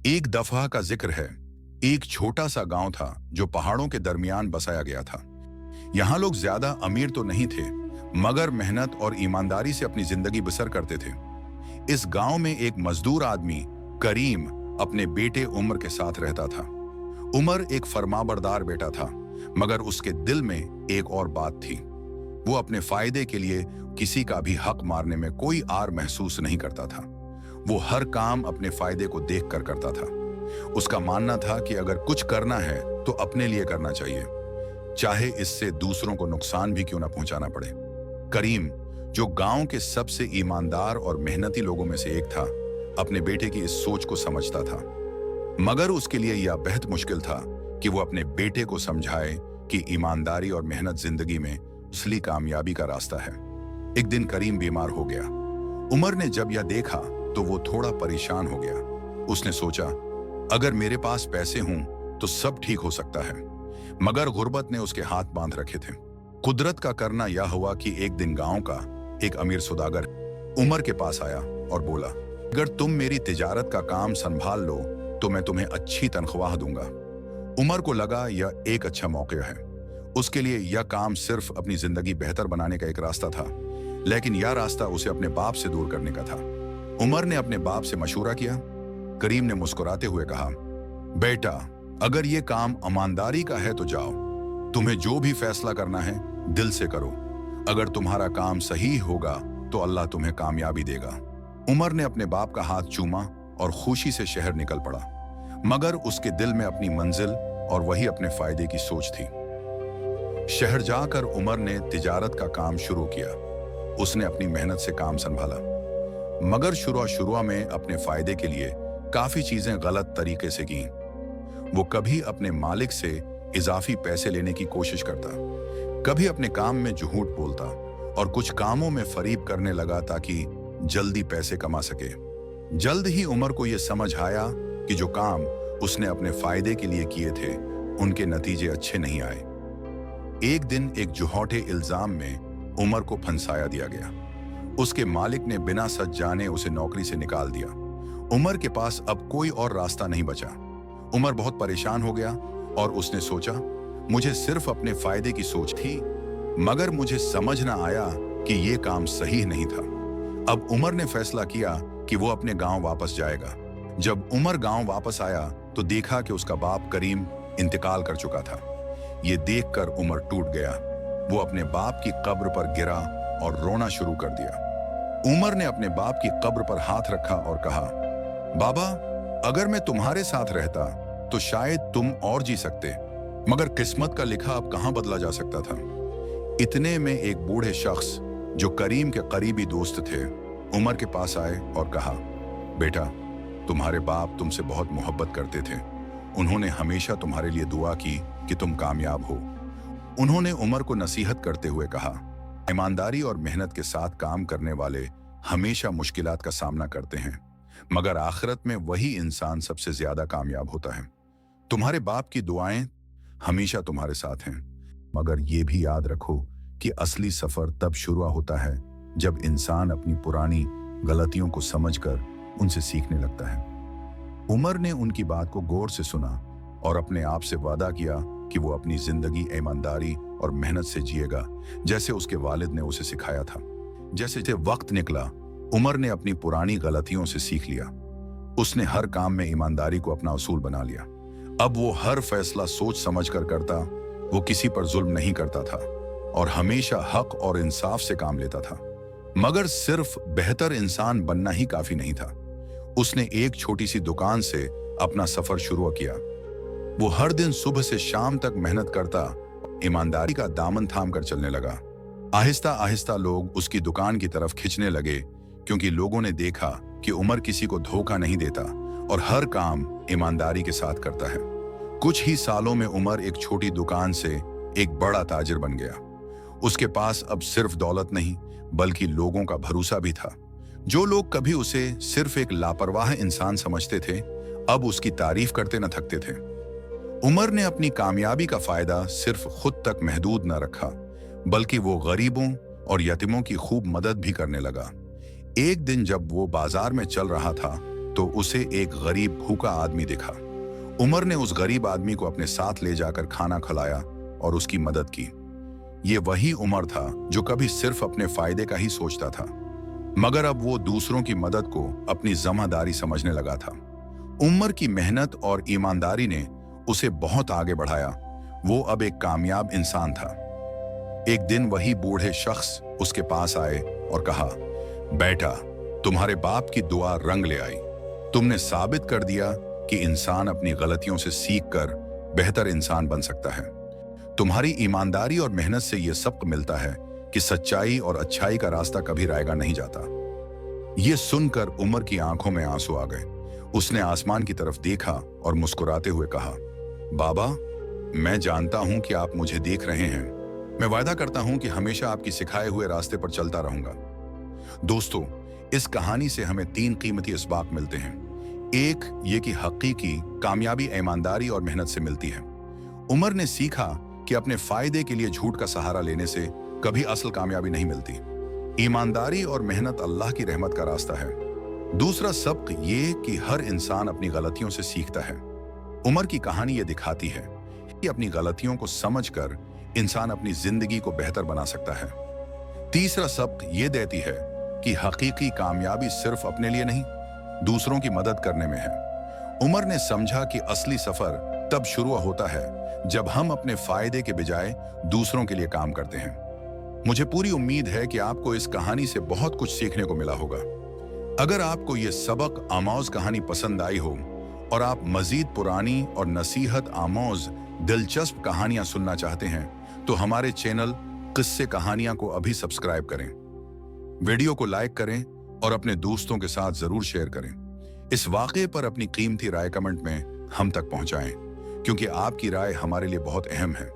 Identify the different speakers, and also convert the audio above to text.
Speaker 1: एक दफा का जिक्र है। एक छोटा सा गांव था जो पहाड़ों के दरमियान बसाया गया था। यहाँ लोग ज्यादा अमीर तो नहीं थे, मगर मेहनत और ईमानदारी से अपनी जिंदगी बसर करते थे। इस गांव में एक मजदूर आदमी करीम अपने बेटे उमर के साथ रहता था। उमर एक फरमाबरदार बेटा था, मगर उसके दिल में एक और बात थी। वो अपने फायदे के लिए किसी का भी हक मारने में कोई आर महसूस नहीं करता था। वो हर काम अपने फायदे को देखकर करता था। उसका मानना था कि अगर कुछ करना है तो अपने लिए करना चाहिए, चाहे इससे दूसरों को नुकसान भी क्यों ना पहुंचाना पड़े। करीम, जो गांव के सबसे ईमानदार और मेहनती लोगों में से एक था, अपने बेटे की इस सोच को समझता था, मगर उसके लिए यह बेहद मुश्किल था कि वो अपने बेटे को समझाए कि ईमानदारी और मेहनत जिंदगी में असली कामयाबी का रास्ता है। एक दिन करीम बीमार हो गया। उमर ने जब यह देखा तो वो थोड़ा परेशान हो गया। उसने सोचा, अगर मेरे पास पैसे हों तो सब ठीक हो सकता है, मगर गुर्बत ने उसके हाथ बांध रखे थे। कुदरत का करना यह हुआ कि एक दिन गांव का एक अमीर सौदागर उमर के पास आया और बोला, अगर तुम मेरी तिजारत का काम संभाल लो तो मैं तुम्हें अच्छी तनख्वाह दूंगा। उमर को लगा यह एक अच्छा मौका है। उसके लिए यह काम सिर्फ अपनी जिंदगी बेहतर बनाने का एक रास्ता था, लेकिन यह रास्ता उसे अपने बाप से दूर करने का था। उमर ने अपने बाप से मशवरा किया। करीम ने मुस्कुराते हुए कहा, बेटा, अगर ये काम ईमानदारी का है तो जाओ। तुम्हें जो भी फैसला करना है दिल से करो। अगर तुम्हारा काम सही होगा तो अल्लाह तुम्हें कामयाबी देगा। उमर ने अपने बाप का हाथ चूमा और खुशी से शहर निकल पड़ा, मगर उसके दिल में अपनी मंजिल और वही अपने फायदे की सोच थी। शहर जाकर उमर ने तिजारत का काम शुरू किया। उसने अपनी मेहनत से काम संभाला, मगर शुरू में अपने फायदे के लिए काफी चीजें गलत तरीके से की। वो कभी अपने मालिक से इजाफी पैसे लेने की कोशिश करता, कभी अपने काम में झूठ बोलता और कुछ कामों में फरीब करने लगा ताकि जल्दी पैसे कमा सके। जल्द ही उमर को यह समझ आया कि जो काम उसने अपने फायदे के लिए किए थे उनके नतीजे अच्छे नहीं आए। एक दिन एक झूठे इल्जाम में उमर को फंसाया दिया गया। उसके मालिक ने बिना सच जाने उसे नौकरी से निकाल दिया। उमर के पास अब कोई और रास्ता नहीं बचा। उमर बहुत परेशान हो गया और उसने सोचा, मुझे सिर्फ अपने फायदे की सोच थी, मगर मुझे समझ ना आया कि यह काम सही नहीं था। अब उमर ने फैसला किया कि वो अपने गांव वापस जाएगा। जब उमर गांव वापस आया तो देखा कि उसका बाप करीम इंतकाल कर चुका था। ये देखकर उमर टूट गया। वो अपने बाप की कब्र पर गिरा और रोना शुरू कर दिया। उमर ने अपने बाप की कब्र पर हाथ रखा और कहा, बाबा, अगर मैं तुम्हारे साथ रहता तो शायद तुम और जी सकते, मगर किस्मत का लिखा अब कहां बदला जा सकता था। इतने में एक बूढ़े शख्स जो करीम के करीबी दोस्त थे उमर के पास आए और कहा, बेटा, तुम्हारे बाप तुमसे बहुत मोहब्बत करते थे। उन्होंने हमेशा तुम्हारे लिए दुआ की कि तुम कामयाब हो। उन्होंने उमर को नसीहत करते हुए कहा, ईमानदारी और मेहनत के साथ काम करने वाले हमेशा मुश्किलात का सामना करते हैं, मगर आखिरत में वही इंसान सबसे ज्यादा कामयाब होता है। तुम्हारे बाप की दुआएं हमेशा तुम्हारे साथ हैं, मगर ये भी याद रखो कि असली सफर तब शुरू होता है जब इंसान अपनी पुरानी गलतियों को समझकर उनसे सीखने लगता है। उमर ने उनकी बात को गौर से सुना और अपने आप से वादा किया कि वो अपनी जिंदगी ईमानदारी और मेहनत से जिएगा, जैसे उसके वालिद ने उसे सिखाया था। जैसे वक्त निकला, उमर ने अपनी पुरानी गलतियों से सीख लिया। उसने हर काम में ईमानदारी को अपना उसूल बना लिया। अब वो हर फैसला सोच समझ कर करता, वो किसी पर जुल्म नहीं करता था और हमेशा हक और इंसाफ से काम लेता था। मगर सिर्फ बेहतर इंसान बनना ही काफी नहीं था। उसने एक छोटी सी दुकान से अपना सफर शुरू किया। वो हर दिन सुबह से शाम तक मेहनत करता, ईमानदारी का दामन थाम कर चलने लगा। आहिस्ता आहिस्ता लोग उसकी दुकान की तरफ खिंचने लगे, क्योंकि लोगों ने देखा कि उमर किसी को धोखा नहीं देता और हर काम ईमानदारी के साथ करता है। कुछ ही सालों में उमर एक छोटी दुकान से एक बड़ा ताजिर बन गया। उसके पास अब सिर्फ दौलत नहीं, बल्कि लोगों का भरोसा भी था। जो लोग कभी उसे सिर्फ एक लापरवाह इंसान समझते थे, अब उसकी तारीफ करते न थकते थे। उमर ने अपनी कामयाबी का फायदा सिर्फ खुद तक महदूद न रखा, बल्कि वो गरीबों और यतीमों की खूब मदद भी करने लगा। एक दिन जब वो बाजार में चल रहा था तो उसे एक गरीब भूखा आदमी दिखा। उमर ने उस गरीब आदमी को अपने साथ ले जाकर खाना खिलाया और उसकी मदद की। ये वही उमर था जो कभी सिर्फ अपने फायदे का ही सोचता था, मगर अब वो दूसरों की मदद को अपनी जिम्मेदारी समझने लगा था। उमर की मेहनत और ईमानदारी ने उसे बहुत आगे बढ़ाया। वो अब एक कामयाब इंसान था। एक दिन वही बूढ़े शख्स उसके पास आए और कहा, बेटा, तुम्हारे बाप की दुआ रंग ले आई। तुमने साबित कर दिया कि इंसान अपनी गलतियों से सीखकर बेहतर इंसान बन सकता है। तुम्हारी ईमानदारी और मेहनत से यह सबक मिलता है कि सच्चाई और अच्छाई का रास्ता कभी रायगा नहीं जाता। यह सुनकर उमर की आंखों में आंसू आ गए। उसने आसमान की तरफ देखा और मुस्कुराते हुए कहा, बाबा, मैं जानता हूं कि आप मुझे देख रहे हैं। मैं वायदा करता हूं कि हमेशा आपकी सिखाए हुए रास्ते पर चलता रहूंगा। दोस्तों, इस कहानी से हमें 3 कीमती इसबाक मिलते हैं। एक, ये कि हकीकी कामयाबी ईमानदारी और मेहनत से मिलती है। उमर ने सीखा कि अपने फायदे के लिए झूठ का सहारा लेने से कभी असल कामयाबी नहीं मिलती। ईमानदारी और मेहनत अल्लाह की रहमत का रास्ता है। दूसरा सबक ये कि हर इंसान अपनी गलतियों से सीखता है। उमर की कहानी ये दिखाती है कि अपनी गलतियों को समझकर इंसान अपनी जिंदगी को बेहतर बना सकता है। तीसरा सबक ये देती है कि हकीकी कामयाबी सिर्फ अपने लिए नहीं, दूसरों की मदद करने में है। उमर ने समझा कि असली सफर तब शुरू होता है जब हम अपने फायदे के बजाय दूसरों के लिए काम करते हैं। मुझे पूरी उम्मीद है कि आपको इस कहानी से बहुत कुछ सीखने को मिला होगा। अगर आपको ये सबक आमोज कहानी पसंद आई हो और आप मजीद पुरानी और नसीहत आमोज दिलचस्प कहानियां सुनना चाहते हैं तो हमारे चैनल किस्से कहानियां को अभी सब्सक्राइब करें। वीडियो को लाइक करें और अपने दोस्तों के साथ जरूर शेयर करें। इस वाक़े पर अपनी कीमती राय कमेंट में हम तक पहुंचाएं, क्योंकि आपकी राय हमारे लिए बहुत अहम है।